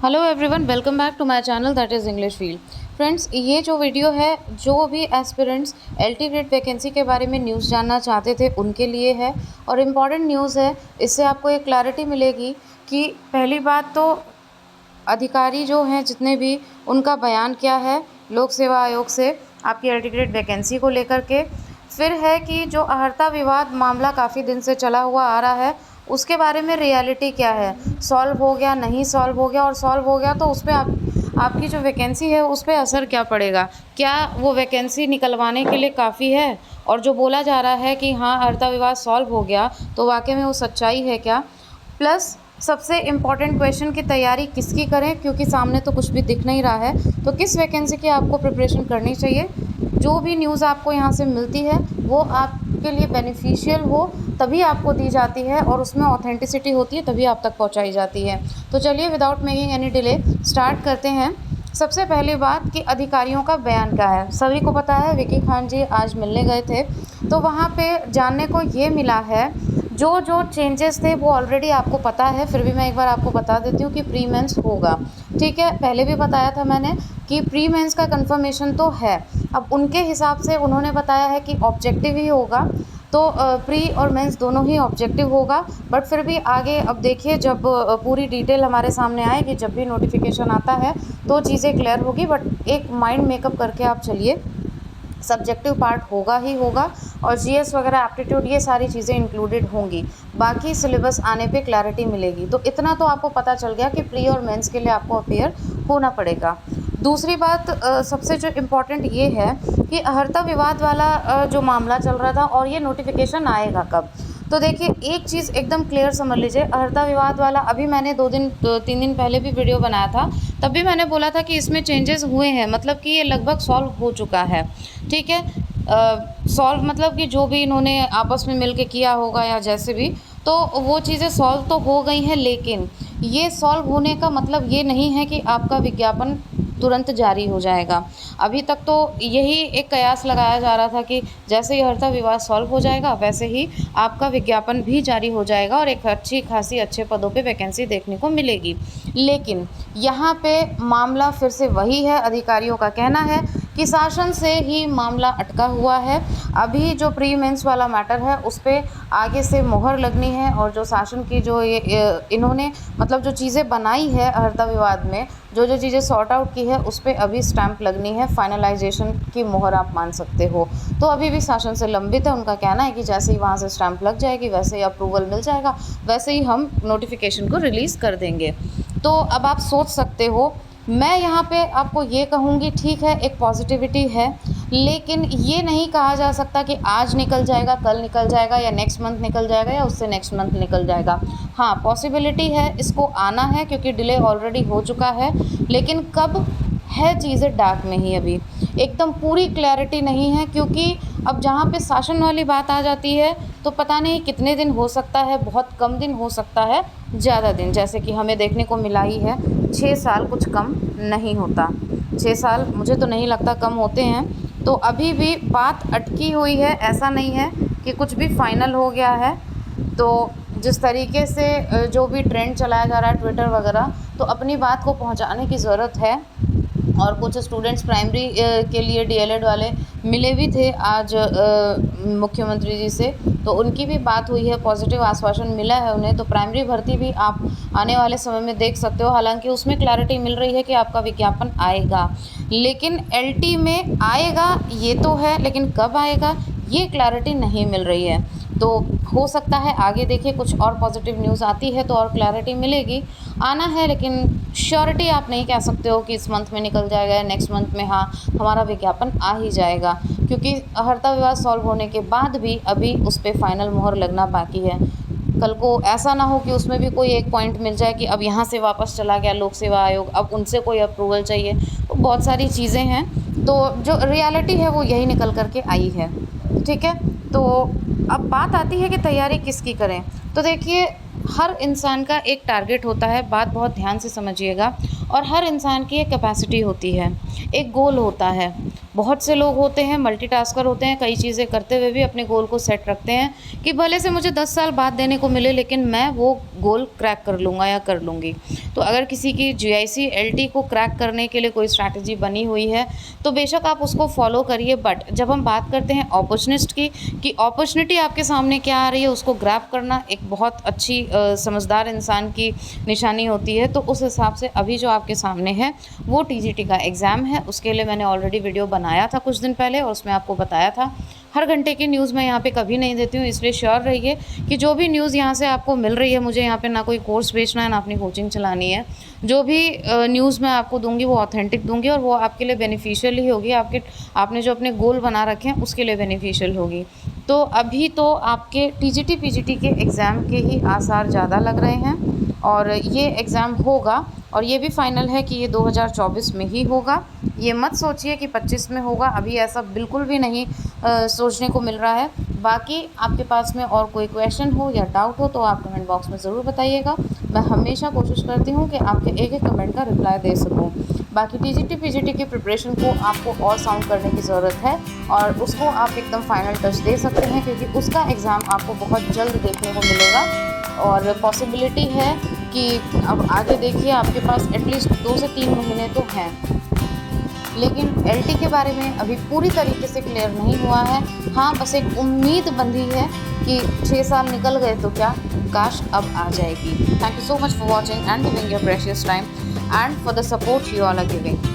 Hello everyone, welcome back to my channel that is English field. Friends, ये जो video है, जो भी एस्पिरेंट्स एलटी ग्रेड वैकेंसी के बारे में न्यूज़ जानना चाहते थे उनके लिए है और इम्पॉर्टेंट न्यूज़ है। इससे आपको एक क्लैरिटी मिलेगी कि पहली बात तो अधिकारी जो हैं जितने भी, उनका बयान क्या है लोक सेवा आयोग से आपकी एलटी ग्रेड वैकेंसी को लेकर के। फिर है कि जो अहर्ता विवाद मामला काफ़ी दिन से चला हुआ आ रहा है, उसके बारे में रियलिटी क्या है, सॉल्व हो गया, नहीं सॉल्व हो गया, और सॉल्व हो गया तो उस पर आपकी जो वैकेंसी है उस पर असर क्या पड़ेगा, क्या वो वैकेंसी निकलवाने के लिए काफ़ी है, और जो बोला जा रहा है कि हाँ अहर्ता विवाद सॉल्व हो गया तो वाकई में वो सच्चाई है क्या। प्लस सबसे इम्पॉर्टेंट क्वेश्चन की तैयारी किसकी करें, क्योंकि सामने तो कुछ भी दिख नहीं रहा है, तो किस वैकेंसी की आपको प्रिपरेशन करनी चाहिए। जो भी न्यूज़ आपको यहाँ से मिलती है वो आपके लिए बेनिफिशियल हो तभी आपको दी जाती है और उसमें ऑथेंटिसिटी होती है तभी आप तक पहुँचाई जाती है। तो चलिए without making any delay start करते हैं। सबसे पहली बात कि अधिकारियों का बयान क्या है। सभी को पता है विकी खान जी आज मिलने गए थे, तो वहाँ पे जानने को ये मिला है जो जो चेंजेस थे वो ऑलरेडी आपको पता है, फिर भी मैं एक बार आपको बता देती हूँ कि प्री मेंस होगा। ठीक है, पहले भी बताया था मैंने कि प्री मेंस का कंफर्मेशन तो है। अब उनके हिसाब से उन्होंने बताया है कि ऑब्जेक्टिव ही होगा, तो प्री और मेंस दोनों ही ऑब्जेक्टिव होगा। बट फिर भी आगे अब देखिए, जब पूरी डिटेल हमारे सामने आएगी, जब भी नोटिफिकेशन आता है तो चीज़ें क्लियर होगी। बट एक माइंड मेकअप करके आप चलिए, सब्जेक्टिव पार्ट होगा ही होगा और जीएस वगैरह एप्टीट्यूड ये सारी चीज़ें इंक्लूडेड होंगी। बाकी सिलेबस आने पे क्लैरिटी मिलेगी। तो इतना तो आपको पता चल गया कि प्री और मेंस के लिए आपको अपेयर होना पड़ेगा। दूसरी बात सबसे जो इम्पोर्टेंट ये है कि अहर्ता विवाद वाला जो मामला चल रहा था और ये नोटिफिकेशन आएगा कब। तो देखिए, एक चीज़ एकदम क्लियर समझ लीजिए, अहर्ता विवाद वाला अभी मैंने 3 दिन पहले भी वीडियो बनाया था, तब भी मैंने बोला था कि इसमें चेंजेस हुए हैं, मतलब कि ये लगभग सॉल्व हो चुका है। ठीक है, सॉल्व मतलब कि जो भी इन्होंने आपस में मिल के किया होगा या जैसे भी, तो वो चीज़ें सॉल्व तो हो गई हैं। लेकिन ये सॉल्व होने का मतलब ये नहीं है कि आपका विज्ञापन तुरंत जारी हो जाएगा। अभी तक तो यही एक कयास लगाया जा रहा था कि जैसे ही अहर्ता विवाद सॉल्व हो जाएगा वैसे ही आपका विज्ञापन भी जारी हो जाएगा और एक अच्छी खासी अच्छे पदों पे वैकेंसी देखने को मिलेगी। लेकिन यहाँ पे मामला फिर से वही है, अधिकारियों का कहना है कि शासन से ही मामला अटका हुआ है। अभी जो प्री मेंस वाला मैटर है उस पर आगे से मोहर लगनी है, और जो शासन की जो ये इन्होंने मतलब जो चीज़ें बनाई है अहर्ता विवाद में, जो जो चीज़ें सॉर्ट आउट की है उस पर अभी स्टैंप लगनी है, फाइनलाइजेशन की मोहर आप मान सकते हो। तो अभी भी शासन से लंबित है। उनका कहना है कि जैसे ही वहाँ से स्टैंप लग जाएगी वैसे ही अप्रूवल मिल जाएगा, वैसे ही हम नोटिफिकेशन को रिलीज़ कर देंगे। तो अब आप सोच सकते हो, मैं यहाँ पे आपको ये कहूँगी, ठीक है एक पॉजिटिविटी है, लेकिन ये नहीं कहा जा सकता कि आज निकल जाएगा, कल निकल जाएगा, या नेक्स्ट मंथ निकल जाएगा, या उससे नेक्स्ट मंथ निकल जाएगा। हाँ, पॉसिबिलिटी है, इसको आना है क्योंकि डिले ऑलरेडी हो चुका है। लेकिन कब है, चीज़ें डार्क में ही अभी एकदम पूरी क्लैरिटी नहीं है, क्योंकि अब जहाँ पे शासन वाली बात आ जाती है तो पता नहीं कितने दिन हो सकता है, बहुत कम दिन हो सकता है, ज़्यादा दिन, जैसे कि हमें देखने को मिला ही है 6 साल कुछ कम नहीं होता। 6 साल मुझे तो नहीं लगता कम होते हैं। तो अभी भी बात अटकी हुई है, ऐसा नहीं है कि कुछ भी फाइनल हो गया है। तो जिस तरीके से जो भी ट्रेंड चलाया जा रहा है ट्विटर वगैरह, तो अपनी बात को पहुंचाने की ज़रूरत है। और कुछ स्टूडेंट्स प्राइमरी के लिए डीएलएड वाले मिले भी थे आज मुख्यमंत्री जी से, तो उनकी भी बात हुई है, पॉजिटिव आश्वासन मिला है उन्हें। तो प्राइमरी भर्ती भी आप आने वाले समय में देख सकते हो। हालांकि उसमें क्लैरिटी मिल रही है कि आपका विज्ञापन आएगा, लेकिन एलटी में आएगा ये तो है, लेकिन कब आएगा ये क्लैरिटी नहीं मिल रही है। तो हो सकता है आगे देखिए कुछ और पॉजिटिव न्यूज़ आती है तो और क्लैरिटी मिलेगी। आना है, लेकिन श्योरिटी आप नहीं कह सकते हो कि इस मंथ में निकल जाएगा या नेक्स्ट मंथ में हाँ हमारा विज्ञापन आ ही जाएगा, क्योंकि अहर्ता विवाद सॉल्व होने के बाद भी अभी उस पर फाइनल मोहर लगना बाकी है। कल को ऐसा ना हो कि उसमें भी कोई एक पॉइंट मिल जाए कि अब यहाँ से वापस चला गया लोक सेवा आयोग, अब उनसे कोई अप्रूवल चाहिए, तो बहुत सारी चीज़ें हैं। तो जो रियलिटी है वो यही निकल करके आई है। ठीक है, तो अब बात आती है कि तैयारी किसकी करें। तो देखिए, हर इंसान का एक टारगेट होता है, बात बहुत ध्यान से समझिएगा। और हर इंसान की एक कैपेसिटी होती है, एक गोल होता है। बहुत से लोग होते हैं, मल्टीटास्कर होते हैं, कई चीज़ें करते हुए भी अपने गोल को सेट रखते हैं कि भले से मुझे 10 साल बाद देने को मिले, लेकिन मैं वो गोल क्रैक कर लूँगा या कर लूँगी। तो अगर किसी की जीआईसी एलटी को क्रैक करने के लिए कोई स्ट्रैटेजी बनी हुई है, तो बेशक आप उसको फॉलो करिए। बट जब हम बात करते हैं अपॉर्चुनिस्ट की, कि अपॉर्चुनिटी आपके सामने क्या आ रही है, उसको ग्रैब करना एक बहुत अच्छी समझदार इंसान की निशानी होती है। तो उस हिसाब से अभी जो आपके सामने है वो टीजीटी का एग्ज़ाम है। उसके लिए मैंने ऑलरेडी वीडियो बनाया था कुछ दिन पहले, और उसमें आपको बताया था हर घंटे की न्यूज़ मैं यहाँ पे कभी नहीं देती हूँ, इसलिए श्योर रहिए कि जो भी न्यूज़ यहाँ से आपको मिल रही है, मुझे यहाँ पे ना कोई कोर्स बेचना है, ना अपनी कोचिंग चलानी है। जो भी न्यूज़ मैं आपको दूँगी वो ऑथेंटिक दूँगी, और वो आपके लिए बेनिफिशियल ही होगी, आपने जो अपने गोल बना रखे हैं उसके लिए बेनिफिशियल होगी। तो अभी तो आपके टीजीटी पीजीटी के एग्ज़ाम के ही आसार ज़्यादा लग रहे हैं, और ये एग्ज़ाम होगा, और ये भी फाइनल है कि ये 2024 में ही होगा। ये मत सोचिए कि 25 में होगा, अभी ऐसा बिल्कुल भी नहीं सोचने को मिल रहा है। बाकी आपके पास में और कोई क्वेश्चन हो या डाउट हो तो आप कमेंट बॉक्स में ज़रूर बताइएगा। मैं हमेशा कोशिश करती हूँ कि आपके एक एक कमेंट का रिप्लाई दे सकूँ। बाकी टीजीटी पीजीटी की प्रिपरेशन को आपको और साउंड करने की ज़रूरत है, और उसको आप एकदम फाइनल टच दे सकते हैं, क्योंकि उसका एग्ज़ाम आपको बहुत जल्द देखने को मिलेगा। और पॉसिबिलिटी है कि अब आगे देखिए आपके पास एटलीस्ट 2 से 3 महीने तो हैं, लेकिन एलटी के बारे में अभी पूरी तरीके से क्लियर नहीं हुआ है। हाँ, बस एक उम्मीद बंधी है कि 6 साल निकल गए तो क्या, काश अब आ जाएगी। Thank you so much for watching and giving your precious time and for the support you all are giving.